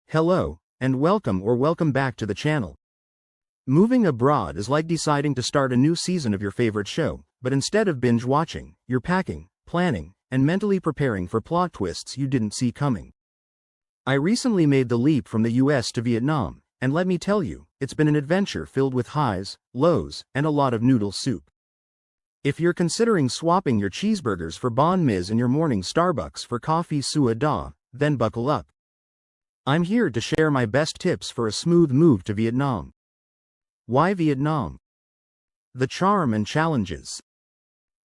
Hello, and welcome back to the channel. Moving abroad is like deciding to start a new season of your favorite show, but instead of binge watching, you're packing, planning, and mentally preparing for plot twists you didn't see coming. I recently made the leap from the US to Vietnam, and let me tell you, it's been an adventure filled with highs, lows, and a lot of noodle soup. If you're considering swapping your cheeseburgers for banh mi's and your morning Starbucks for coffee sua da, then buckle up. I'm here to share my best tips for a smooth move to Vietnam. Why Vietnam? The charm and challenges.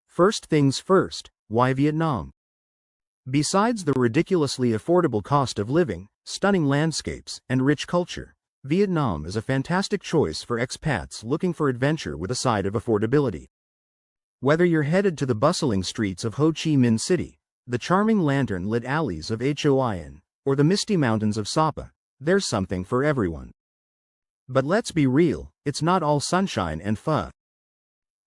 First things first, why Vietnam? Besides the ridiculously affordable cost of living, stunning landscapes, and rich culture, Vietnam is a fantastic choice for expats looking for adventure with a side of affordability. Whether you're headed to the bustling streets of Ho Chi Minh City, the charming lantern-lit alleys of Hoi An, or the misty mountains of Sapa, there's something for everyone. But let's be real, it's not all sunshine and pho.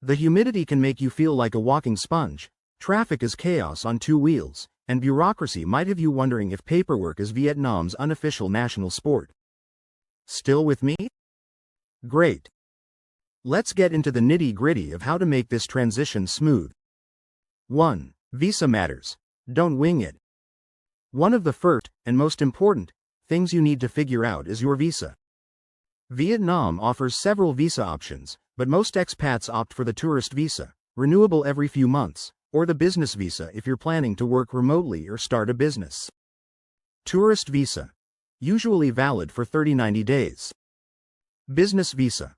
The humidity can make you feel like a walking sponge, traffic is chaos on two wheels, and bureaucracy might have you wondering if paperwork is Vietnam's unofficial national sport. Still with me? Great. Let's get into the nitty-gritty of how to make this transition smooth. 1. Visa matters. Don't wing it. One of the first, and most important, things you need to figure out is your visa. Vietnam offers several visa options, but most expats opt for the tourist visa, renewable every few months, or the business visa if you're planning to work remotely or start a business. Tourist visa. Usually valid for 30-90 days. Business visa.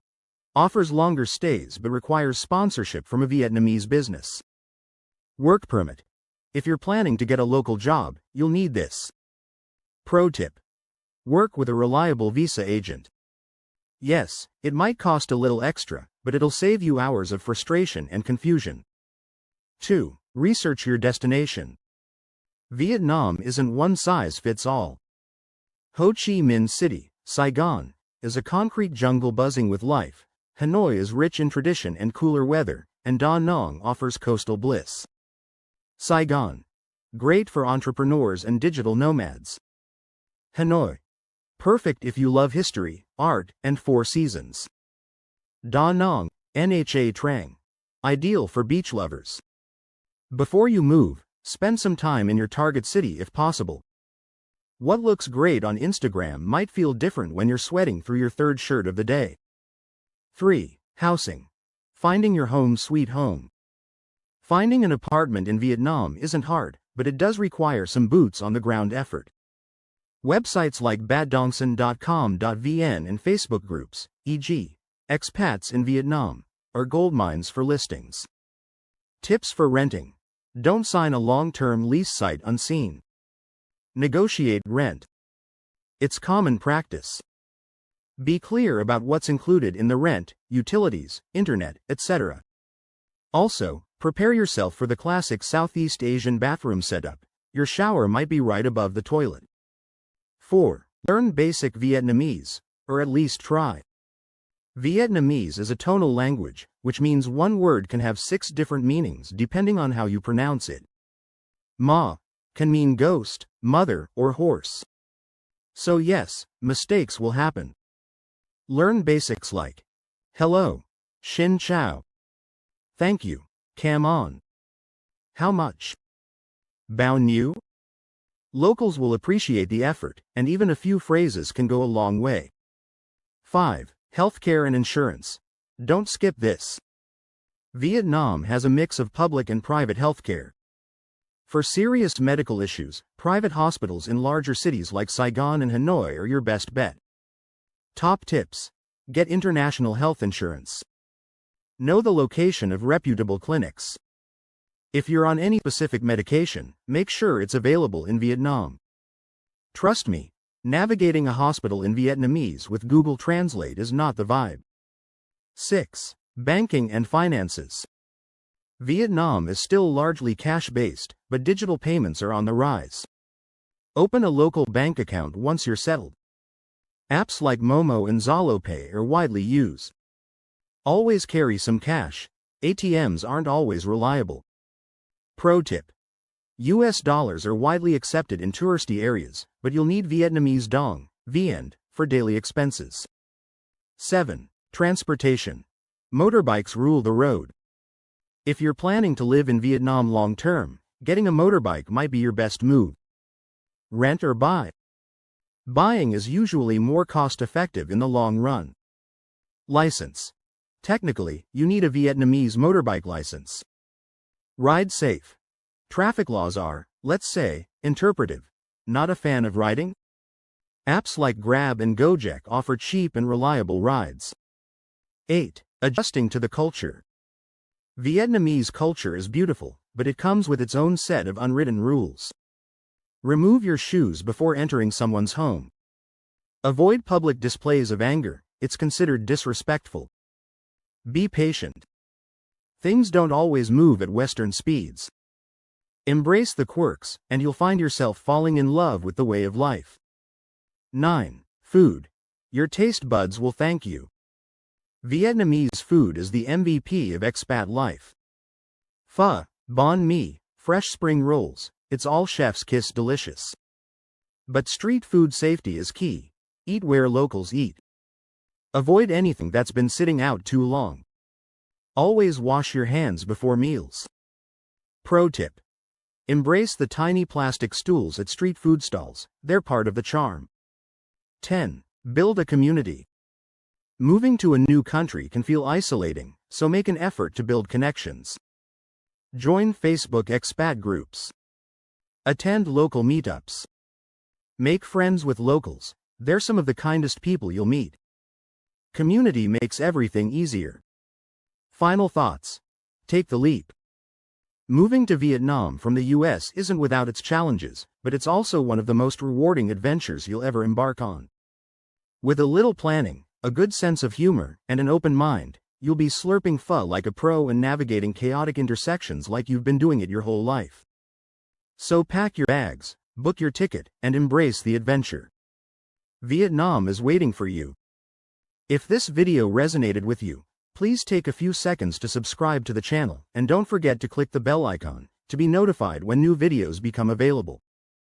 Offers longer stays but requires sponsorship from a Vietnamese business. Work permit. If you're planning to get a local job, you'll need this. Pro tip. Work with a reliable visa agent. Yes, it might cost a little extra, but it'll save you hours of frustration and confusion. 2. Research your destination. Vietnam isn't one size fits all. Ho Chi Minh City, Saigon, is a concrete jungle buzzing with life. Hanoi is rich in tradition and cooler weather, and Da Nang offers coastal bliss. Saigon. Great for entrepreneurs and digital nomads. Hanoi. Perfect if you love history, art, and four seasons. Da Nang, Nha Trang. Ideal for beach lovers. Before you move, spend some time in your target city if possible. What looks great on Instagram might feel different when you're sweating through your third shirt of the day. 3. Housing. Finding your home sweet home. Finding an apartment in Vietnam isn't hard, but it does require some boots-on-the-ground effort. Websites like badongson.com.vn and Facebook groups, e.g., Expats in Vietnam, are goldmines for listings. Tips for renting. Don't sign a long-term lease sight unseen. Negotiate rent. It's common practice. Be clear about what's included in the rent, utilities, internet, etc. Also, prepare yourself for the classic Southeast Asian bathroom setup. Your shower might be right above the toilet. 4. Learn basic Vietnamese, or at least try. Vietnamese is a tonal language, which means one word can have 6 different meanings depending on how you pronounce it. Ma can mean ghost, mother, or horse. So yes, mistakes will happen. Learn basics like hello, xin chào, thank you, cam on, how much, bao nhiêu. Locals will appreciate the effort, and even a few phrases can go a long way. 5. Healthcare and insurance. Don't skip this. Vietnam has a mix of public and private healthcare. For serious medical issues, private hospitals in larger cities like Saigon and Hanoi are your best bet. Top tips. Get international health insurance. Know the location of reputable clinics. If you're on any specific medication, make sure it's available in Vietnam. Trust me, navigating a hospital in Vietnamese with Google Translate is not the vibe. 6. Banking and finances. Vietnam is still largely cash-based, but digital payments are on the rise. Open a local bank account once you're settled. Apps like Momo and ZaloPay are widely used. Always carry some cash. ATMs aren't always reliable. Pro tip. US dollars are widely accepted in touristy areas, but you'll need Vietnamese dong, VN, for daily expenses. 7. Transportation. Motorbikes rule the road. If you're planning to live in Vietnam long term, getting a motorbike might be your best move. Rent or buy? Buying is usually more cost-effective in the long run. License. Technically, you need a Vietnamese motorbike license. Ride safe. Traffic laws are, let's say, interpretive. Not a fan of riding? Apps like Grab and Gojek offer cheap and reliable rides. 8. Adjusting to the culture. Vietnamese culture is beautiful, but it comes with its own set of unwritten rules. Remove your shoes before entering someone's home. Avoid public displays of anger, it's considered disrespectful. Be patient. Things don't always move at Western speeds. Embrace the quirks, and you'll find yourself falling in love with the way of life. 9. Food. Your taste buds will thank you. Vietnamese food is the MVP of expat life. Pho, banh mi, fresh spring rolls, it's all chef's kiss delicious. But street food safety is key. Eat where locals eat. Avoid anything that's been sitting out too long. Always wash your hands before meals. Pro tip. Embrace the tiny plastic stools at street food stalls, they're part of the charm. 10. Build a community. Moving to a new country can feel isolating, so make an effort to build connections. Join Facebook expat groups. Attend local meetups. Make friends with locals, they're some of the kindest people you'll meet. Community makes everything easier. Final thoughts. Take the leap. Moving to Vietnam from the US isn't without its challenges, but it's also one of the most rewarding adventures you'll ever embark on. With a little planning, a good sense of humor, and an open mind, you'll be slurping pho like a pro and navigating chaotic intersections like you've been doing it your whole life. So pack your bags, book your ticket, and embrace the adventure. Vietnam is waiting for you. If this video resonated with you, please take a few seconds to subscribe to the channel, and don't forget to click the bell icon to be notified when new videos become available.